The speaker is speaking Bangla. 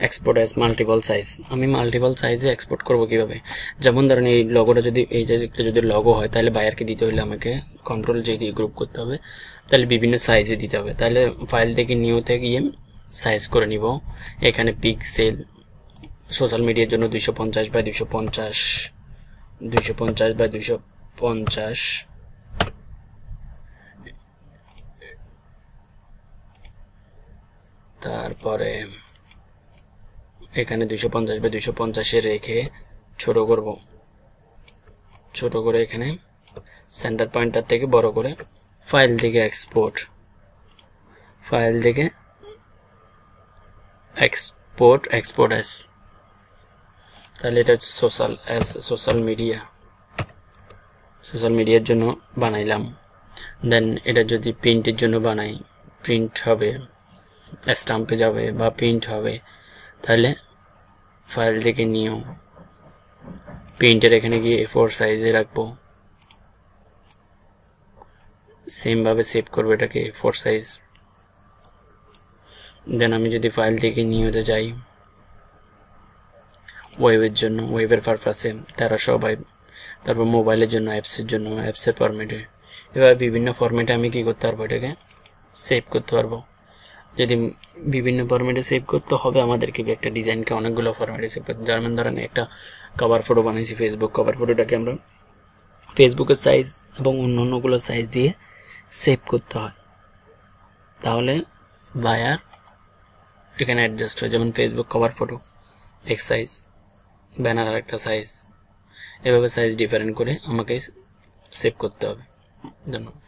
এক্সপোর্ট অ্যাজ মাল্টিপল সাইজ, আমি মাল্টিপল সাইজে এক্সপোর্ট করব কিভাবে? যেমন ধরেন এই লগোটা যদি এই যে একটা যদি লগো হয় তাহলে বায়ারকে দিতে হলে আমাকে কন্ট্রোল জি দিয়ে গ্রুপ করতে হবে, তাহলে বিভিন্ন সাইজে দিতে হবে। তাহলে ফাইল থেকে নিউতে গিয়ে সাইজ করে নিব। এখানে পিক্সেল সোশ্যাল মিডিয়ার জন্য 250x250, 250x250, তারপরে এখানে 250x250 রেখে ছোট করব, ছোট করে এখানে সেন্টার পয়েন্টার থেকে বড় করে ফাইল থেকে এক্সপোর্ট, ফাইল থেকে এক্সপোর্ট অ্যাজ, তাহলে এটা সোশ্যাল মিডিয়ার জন্য বানাইলাম। দেন এটা যদি প্রিন্টের জন্য বানাই, প্রিন্ট হবে, স্টাম্পে যাবে বা প্রিন্ট হবে, তাহলে ফাইল থেকে নিউ প্রিন্টের এখানে গিয়ে A4 সাইজে রাখবো, সেম ভাবে সেভ করবো এটাকে A4 সাইজ। দেন আমি যদি ফাইল থেকে নিউতে যাই ওয়েবের জন্য, ওয়েবের পারপাসে 1300 বাইট, তারপর মোবাইলের জন্য, অ্যাপসের জন্য অ্যাপসের ফরম্যাটে, এবার বিভিন্ন ফরম্যাটে আমি কি করতে পারবো, এটাকে সেভ করতে পারবো। যদি বিভিন্ন ফরম্যাটে সেভ করতে হবে আমাদেরকে একটা ডিজাইনকে অনেকগুলো ফরম্যাটে সেভ করতে, যেমন ধরেন একটা কভার ফটো বানাইছি ফেসবুক, কভার ফটোটাকে আমরা ফেসবুকের সাইজ এবং অন্যান্যগুলো সাইজ দিয়ে সেভ করতে হয়, তাহলে বায়ার এখানে অ্যাডজাস্ট হয়। যেমন ফেসবুক কভার ফটো এক সাইজ, ব্যানার আর একটা সাইজ, এভাবে সাইজ ডিফারেন্ট করে আমাকে সেভ করতে হবে। ধন্যবাদ।